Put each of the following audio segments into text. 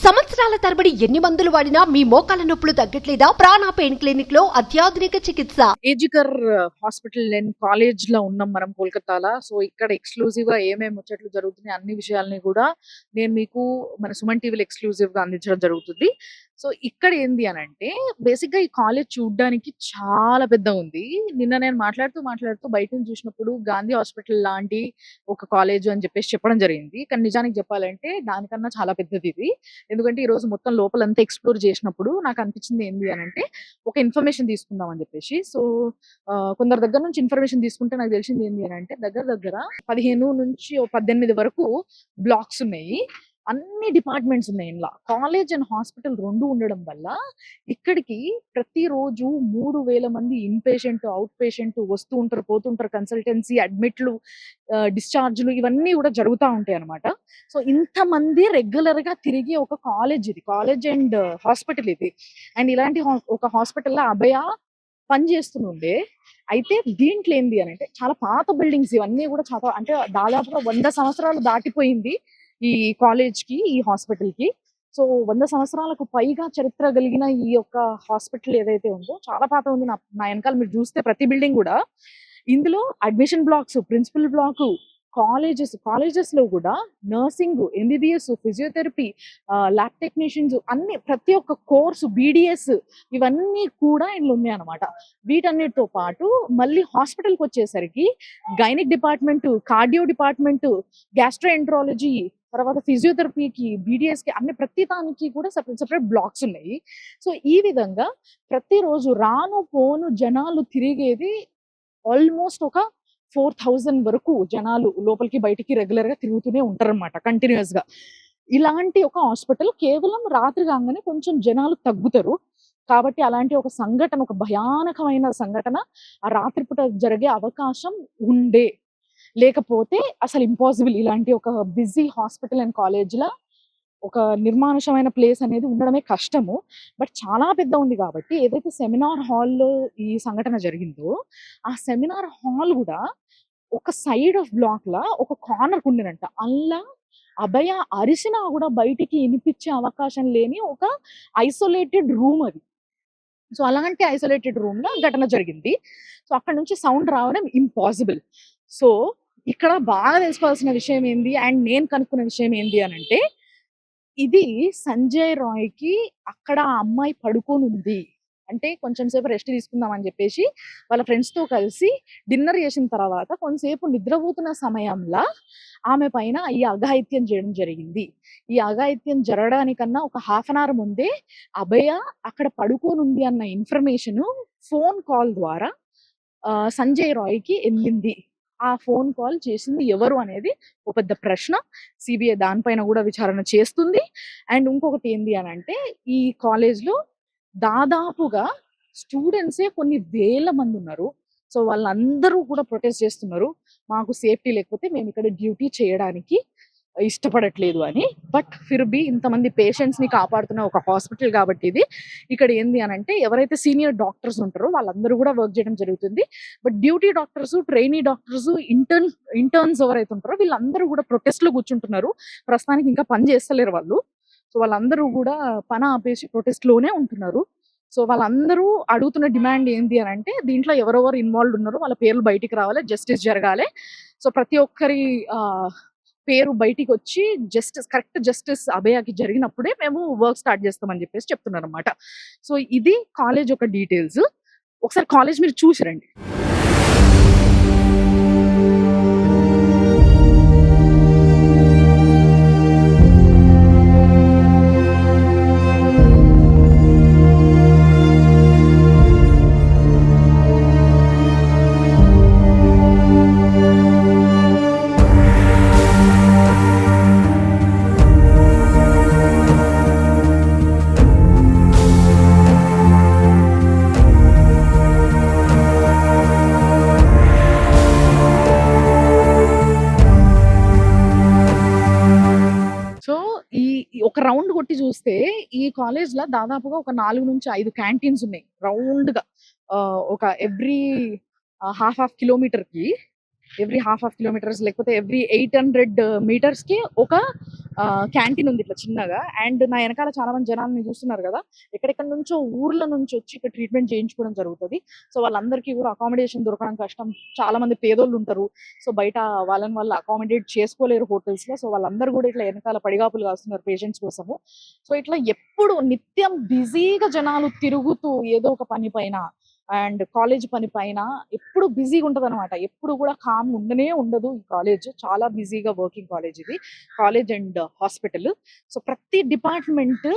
సంవత్సరాల తరబడి ఎన్ని మందులు వాడినా మీ మోకాల నొప్పులు తగ్గట్లేదా? ప్రాణ పెయిన్ క్లినిక్ లో అత్యాధునిక చికిత్స. ఏజికర్ హాస్పిటల్ అండ్ కాలేజ్ లో ఉన్నాం మనం కోల్కతాలో. సో ఇక్కడ ఎక్స్క్లూజివ్ గా ఏమేమి ముచ్చట్లు జరుగుతున్నాయి అన్ని విషయాల్ని కూడా నేను మీకు మన సుమన్ టీవీలో ఎక్స్క్లూజివ్ గా అందించడం జరుగుతుంది. సో ఇక్కడ ఏంది అని అంటే బేసిక్ గా ఈ కాలేజ్ చూడడానికి చాలా పెద్ద ఉంది. నిన్న నేను మాట్లాడుతూ బయట నుంచి చూసినప్పుడు గాంధీ హాస్పిటల్ లాంటి ఒక కాలేజ్ అని చెప్పేసి చెప్పడం జరిగింది. కానీ నిజానికి చెప్పాలంటే దానికన్నా చాలా పెద్దది ఇది. ఎందుకంటే ఈ రోజు మొత్తం లోపలంతా ఎక్స్ప్లోర్ చేసినప్పుడు నాకు అనిపించింది ఏంది అని అంటే ఒక ఇన్ఫర్మేషన్ తీసుకుందాం అని చెప్పేసి. సో కొందరి దగ్గర నుంచి ఇన్ఫర్మేషన్ తీసుకుంటే నాకు తెలిసింది ఏంది అని అంటే దగ్గర 15 నుంచి 18 వరకు బ్లాక్స్ ఉన్నాయి. అన్ని డిపార్ట్మెంట్స్ ఉన్నాయి. ఇలా కాలేజ్ అండ్ హాస్పిటల్ రెండు ఉండడం వల్ల ఇక్కడికి ప్రతిరోజు 3000 మంది ఇన్ పేషెంట్, అవుట్ పేషెంట్ వస్తూ ఉంటారు, పోతుంటారు. కన్సల్టెన్సీ, అడ్మిట్లు, డిశ్చార్జ్లు ఇవన్నీ కూడా జరుగుతూ ఉంటాయి అనమాట. సో ఇంతమంది రెగ్యులర్ గా తిరిగి ఒక కాలేజ్ ఇది, కాలేజ్ అండ్ హాస్పిటల్ ఇది. అండ్ ఇలాంటి ఒక హాస్పిటల్లో అభయ పని చేస్తుండే. అయితే దీంట్లో ఏంది అని అంటే చాలా పాత బిల్డింగ్స్ ఇవన్నీ కూడా చాలా అంటే దాదాపుగా 100 సంవత్సరాలు దాటిపోయింది ఈ కాలేజ్ కి, ఈ హాస్పిటల్ కి. సో 100 సంవత్సరాలకు పైగా చరిత్ర కలిగిన ఈ యొక్క హాస్పిటల్ ఏదైతే ఉందో చాలా పాత ఉంది. నా వెనకాల మీరు చూస్తే ప్రతి బిల్డింగ్ కూడా ఇందులో admission blocks, principal block, colleges లో కూడా nursing, MBBS, physiotherapy, lab technicians అన్ని ప్రతి ఒక్క కోర్సు, బీడిఎస్ ఇవన్నీ కూడా ఇందులో ఉన్నాయి అనమాట. వీటన్నిటితో పాటు మళ్ళీ హాస్పిటల్కి వచ్చేసరికి gynaec department, cardio department, gastroenterology, తర్వాత ఫిజియోథెరపీకి, బీడిఎస్ కి అన్ని ప్రతి దానికి కూడా సెపరేట్ బ్లాక్స్ ఉన్నాయి. సో ఈ విధంగా ప్రతిరోజు రాను పోను జనాలు తిరిగేది ఆల్మోస్ట్ ఒక 4000 వరకు జనాలు లోపలికి బయటికి రెగ్యులర్ గా తిరుగుతూనే ఉంటారన్నమాట కంటిన్యూస్ గా. ఇలాంటి ఒక హాస్పిటల్ కేవలం రాత్రి కాగానే కొంచెం జనాలు తగ్గుతారు కాబట్టి అలాంటి ఒక సంఘటన, ఒక భయానకమైన సంఘటన ఆ రాత్రిపూట జరిగే అవకాశం ఉండే. లేకపోతే అసలు ఇంపాసిబుల్ ఇలాంటి ఒక బిజీ హాస్పిటల్ అండ్ కాలేజ్ లా ఒక నిర్మానుషమైన ప్లేస్ అనేది ఉండడమే కష్టము. బట్ చాలా పెద్ద ఉంది కాబట్టి ఏదైతే సెమినార్ హాల్లో ఈ సంఘటన జరిగిందో ఆ సెమినార్ హాల్ కూడా ఒక సైడ్ ఆఫ్ బ్లాక్ లా ఒక కార్నర్ ఉండినంట. అల్లా అభయ అరిసినా కూడా బయటికి వినిపించే అవకాశం లేని ఒక ఐసోలేటెడ్ రూమ్ అది. సో అలాంటి ఐసోలేటెడ్ రూమ్ లో ఘటన జరిగింది. సో అక్కడ నుంచి సౌండ్ రావడం ఇంపాసిబుల్. సో ఇక్కడ బాగా తెలుసుకోవాల్సిన విషయం ఏంది అండ్ నేను కనుక్కున్న విషయం ఏంది అని అంటే ఇది సంజయ్ రాయ్ కి అక్కడ ఆ అమ్మాయి పడుకొని ఉంది అంటే కొంచెం సేపు రెస్ట్ తీసుకుందాం అని చెప్పేసి వాళ్ళ ఫ్రెండ్స్ తో కలిసి డిన్నర్ చేసిన తర్వాత కొంతసేపు నిద్రపోతున్న సమయంలో ఆమె పైన ఈ అఘాయిత్యం చేయడం జరిగింది. ఈ అఘాయిత్యం జరగడానికన్నా ఒక హాఫ్ అన్ అవర్ ముందే అభయ అక్కడ పడుకొని ఉంది అన్న ఇన్ఫర్మేషన్ ఫోన్ కాల్ ద్వారా సంజయ్ రాయ్ కి వెళ్ళింది. ఆ ఫోన్ కాల్ చేసింది ఎవరు అనేది ఒక పెద్ద ప్రశ్న. సిబిఐ దానిపైన కూడా విచారణ చేస్తుంది. అండ్ ఇంకొకటి ఏంది అని అంటే ఈ కాలేజ్ లో దాదాపుగా స్టూడెంట్సే కొన్ని వేల మంది ఉన్నారు. సో వాళ్ళందరూ కూడా ప్రొటెస్ట్ చేస్తున్నారు, మాకు సేఫ్టీ లేకపోతే మేము ఇక్కడ డ్యూటీ చేయడానికి ఇష్టపడట్లేదు అని. బట్ ఫిర్ బి ఇంతమంది పేషెంట్స్ ని కాపాడుతున్న ఒక హాస్పిటల్ కాబట్టి ఇది ఇక్కడ ఏంది అని అంటే ఎవరైతే సీనియర్ డాక్టర్స్ ఉంటారో వాళ్ళందరూ కూడా వర్క్ చేయడం జరుగుతుంది. But duty doctors, trainee doctors, interns ఎవరైతే ఉంటారో వీళ్ళందరూ కూడా ప్రొటెస్ట్ లో కూర్చుంటున్నారు. ప్రస్తుతానికి ఇంకా పని చేస్తలేరు వాళ్ళు. సో వాళ్ళందరూ కూడా పని ఆపేసి ప్రొటెస్ట్ లోనే ఉంటున్నారు. సో వాళ్ళందరూ అడుగుతున్న డిమాండ్ ఏంటి అని అంటే దీంట్లో ఎవరెవరు ఇన్వాల్వ్ ఉన్నారో వాళ్ళ పేర్లు బయటికి రావాలి, జస్టిస్ జరగాలి. సో ప్రతి ఒక్కరి పేరు బయటికి వచ్చి కరెక్ట్ జస్టిస్ అభయకి జరిగినప్పుడే మేము వర్క్ స్టార్ట్ చేస్తామని చెప్పేసి చెప్తున్నారు అనమాట. సో ఇది కాలేజ్ ఒక డీటెయిల్స్. ఒకసారి కాలేజ్ మీరు చూసి రండి. ఒక రౌండ్ కొట్టి చూస్తే ఈ కాలేజ్ లో దాదాపుగా ఒక 4 నుంచి 5 క్యాంటీన్స్ ఉన్నాయి రౌండ్ గా. ఒక ఎవ్రీ హాఫ్ కిలోమీటర్స్ లేకపోతే ఎవ్రీ 800 మీటర్స్ కి ఒక క్యాంటీన్ ఉంది ఇట్లా చిన్నగా. అండ్ నా వెనకాల చాలా మంది జనాల్ని చూస్తున్నారు కదా, ఎక్కడెక్కడ నుంచో ఊర్ల నుంచి వచ్చి ఇక్కడ ట్రీట్మెంట్ చేయించుకోవడం జరుగుతుంది. సో వాళ్ళందరికీ కూడా అకామిడేషన్ దొరకడం కష్టం. చాలా మంది పేదోళ్ళు ఉంటారు. సో బయట వాళ్ళు అకామిడేట్ చేసుకోలేరు హోటల్స్ లో. సో వాళ్ళందరూ కూడా ఇట్లా వెనకాల పడిగాపులు కాస్తున్నారు పేషెంట్స్ కోసము. సో ఇట్లా ఎప్పుడు నిత్యం బిజీగా జనాలు తిరుగుతూ ఏదో ఒక పని పైన అండ్ కాలేజ్ పని పైన ఎప్పుడు బిజీగా ఉంటది అనమాట. ఎప్పుడు కూడా కామ్ ఉండనే ఉండదు ఈ కాలేజ్. చాలా బిజీగా వర్కింగ్ కాలేజ్ ఇది, కాలేజ్ అండ్ హాస్పిటల్. సో ప్రతి డిపార్ట్మెంట్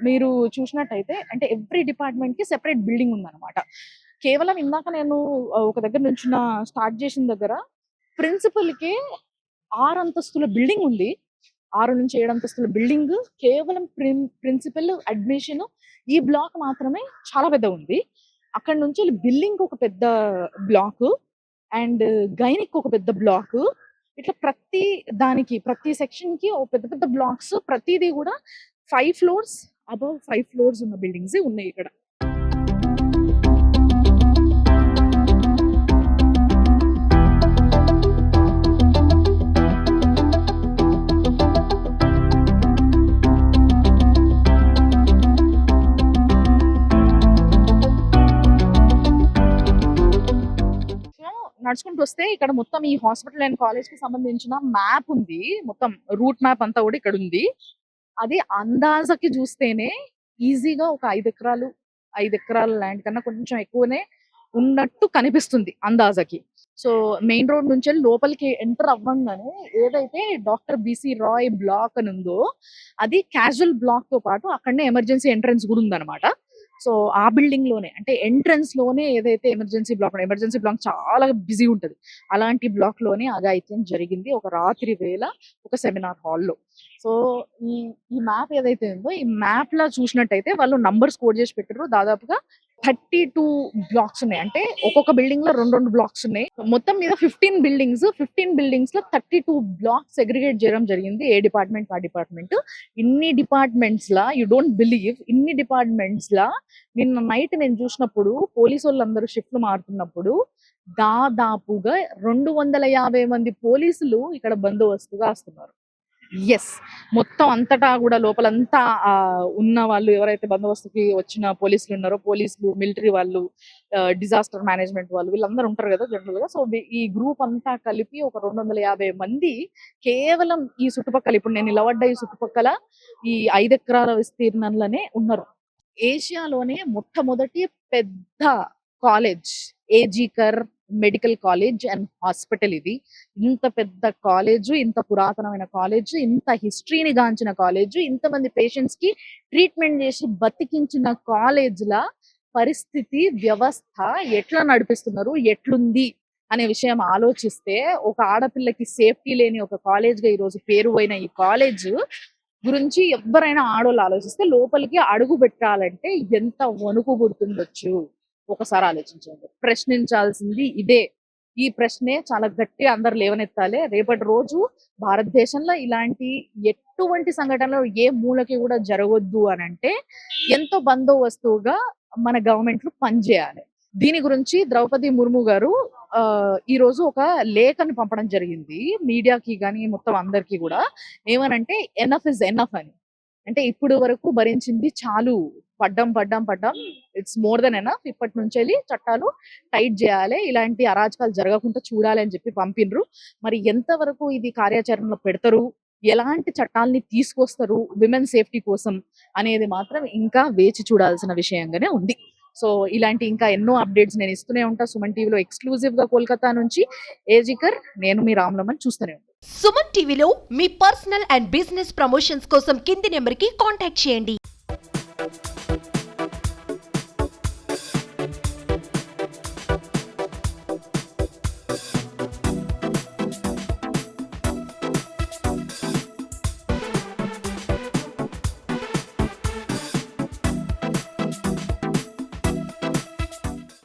మీరు చూసినట్టయితే అంటే ఎవ్రీ డిపార్ట్మెంట్ కి సెపరేట్ బిల్డింగ్ ఉందన్నమాట. కేవలం ఇందాక నేను ఒక దగ్గర నుంచి స్టార్ట్ చేసిన దగ్గర ప్రిన్సిపల్ కి 6 అంతస్తుల బిల్డింగ్ ఉంది. 6 నుంచి 7 అంతస్తుల బిల్డింగ్ కేవలం ప్రిన్సిపల్ అడ్మిషన్ ఈ బ్లాక్ మాత్రమే చాలా పెద్ద ఉంది. అక్కడ నుంచి బిల్డింగ్ ఒక పెద్ద బ్లాక్ అండ్ గైనిక్ ఒక పెద్ద బ్లాక్. ఇట్లా ప్రతి సెక్షన్ కి ఒక పెద్ద పెద్ద బ్లాక్స్, ప్రతిదీ కూడా 5 ఫ్లోర్స్ అబౌవ్ 5 ఫ్లోర్స్ ఉన్న బిల్డింగ్స్ ఉన్నాయి ఇక్కడ. నడుచుకుంటూ వస్తే ఇక్కడ మొత్తం ఈ హాస్పిటల్ అండ్ కాలేజ్ కి సంబంధించిన మ్యాప్ ఉంది. మొత్తం రూట్ మ్యాప్ అంతా కూడా ఇక్కడ ఉంది. అది అందాజకి చూస్తేనే ఈజీగా ఒక 5 ఎకరాల ల్యాండ్ కన్నా కొంచెం ఎక్కువనే ఉన్నట్టు కనిపిస్తుంది అందాజకి. సో మెయిన్ రోడ్ నుంచి లోపలికి ఎంటర్ అవ్వంగానే ఏదైతే డాక్టర్ బిసి రాయ్ బ్లాక్ అని ఉందో అది క్యాజువల్ బ్లాక్ తో పాటు అక్కడనే ఎమర్జెన్సీ ఎంట్రన్స్ కూడా ఉందన్నమాట. సో ఆ బిల్డింగ్ లోనే అంటే ఎంట్రన్స్ లోనే ఏదైతే ఎమర్జెన్సీ బ్లాక్ చాలా బిజీ ఉంటది, అలాంటి బ్లాక్ లోనే అఘాయిత్యం జరిగింది ఒక రాత్రి వేళ ఒక సెమినార్ హాల్లో. సో ఈ మ్యాప్ ఏదైతే ఉందో ఈ మ్యాప్ లా చూసినట్టయితే వాళ్ళు నంబర్స్ కోడ్ చేసి పెట్టారు. దాదాపుగా 32 బ్లాక్స్ ఉన్నాయి. అంటే ఒక్కొక్క బిల్డింగ్ లో 2 బ్లాక్స్ ఉన్నాయి. మొత్తం మీద 15 బిల్డింగ్స్ లో 32 బ్లాక్స్ సెగ్రిగేట్ చేయడం జరిగింది. ఏ డిపార్ట్మెంట్ ఆ డిపార్ట్మెంట్. ఇన్ని departments law you don't believe, ఇన్ని డిపార్ట్మెంట్స్ లా నిన్న నైట్ నేను చూసినప్పుడు పోలీసు వాళ్ళందరూ షిఫ్ట్లు మారుతున్నప్పుడు దాదాపుగా 250 మంది పోలీసులు ఇక్కడ బందోబస్తుగా వస్తున్నారు. ఎస్, మొత్తం అంతటా కూడా లోపలంతా ఉన్న వాళ్ళు ఎవరైతే బందోబస్తుకి వచ్చిన పోలీసులు ఉన్నారో, పోలీసులు, మిలిటరీ వాళ్ళు, డిజాస్టర్ మేనేజ్మెంట్ వాళ్ళు, వీళ్ళందరూ ఉంటారు కదా జనరల్ గా. సో ఈ గ్రూప్ అంతా కలిపి ఒక 250 మంది కేవలం ఈ చుట్టుపక్కల, ఇప్పుడు నేను నిలబడ్డ ఈ చుట్టుపక్కల ఈ 5 ఎకరాల విస్తీర్ణంలోనే ఉన్నారు. ఏషియాలోనే మొట్టమొదటి పెద్ద కాలేజ్ ఏజీకర్ మెడికల్ కాలేజ్ అండ్ హాస్పిటల్ ఇది. ఇంత పెద్ద కాలేజ్, ఇంత పురాతనమైన కాలేజ్, ఇంత హిస్టరీని గాంచిన కాలేజ్, ఇంతమంది పేషెంట్స్ కి ట్రీట్మెంట్ చేసి బతికించిన కాలేజ్ ల పరిస్థితి, వ్యవస్థ ఎట్లా నడిపిస్తున్నారు, ఎట్లుంది అనే విషయం ఆలోచిస్తే ఒక ఆడపిల్లకి సేఫ్టీ లేని ఒక కాలేజ్ గా ఈరోజు పేరు పోయిన ఈ కాలేజ్ గురించి ఎవరైనా ఆడోళ్ళు ఆలోచిస్తే లోపలికి అడుగు పెట్టాలంటే ఎంత వణుకు పుడుతుండొచ్చు ఒకసారి ఆలోచించండి. ప్రశ్నించాల్సింది ఇదే. ఈ ప్రశ్నే చాలా గట్టిగా అందరు లేవనెత్తాలి. రేపటి రోజు భారతదేశంలో ఇలాంటి ఎటువంటి సంఘటనలు ఏ మూలకి కూడా జరగొద్దు అని అంటే ఎంతో బందోబస్తుగా మన గవర్నమెంట్లు పనిచేయాలి. దీని గురించి ద్రౌపది ముర్ము గారు ఈ రోజు ఒక లేఖను పంపడం జరిగింది మీడియాకి గానీ మొత్తం అందరికి కూడా. ఏమనంటే ఎనఫ్ ఇస్ ఎనఫ్ అని. అంటే ఇప్పుడు వరకు భరించింది చాలు, పడ్డం ఇట్స్ మోర్ దెన్ ఎనఫ్. ఇప్పటి నుంచి వెళ్ళి చట్టాలు టైట్ చేయాలి, ఇలాంటి అరాచకాలు జరగకుండా చూడాలి అని చెప్పి పంపినరు. మరి ఎంతవరకు ఇది కార్యాచరణలో పెడతారు, ఎలాంటి చట్టాలని తీసుకొస్తారు విమెన్ సేఫ్టీ కోసం అనేది మాత్రం ఇంకా వేచి చూడాల్సిన విషయంగానే ఉంది. సో ఇలాంటి ఇంకా ఎన్నో అప్డేట్స్ నేను ఇస్తూనే ఉంటా సుమన్ టీవీలో. ఎక్స్క్లూజివ్ గా కోల్కతా నుంచి ఏజికర్, నేను మీ రామ్లమన్. చూస్తూనే ఉంటాను సుమన్ టీవీలో. మీ పర్సనల్ అండ్ బిజినెస్ ప్రమోషన్స్ కోసం కింది నెంబర్ కి కాంటాక్ట్ చేయండి.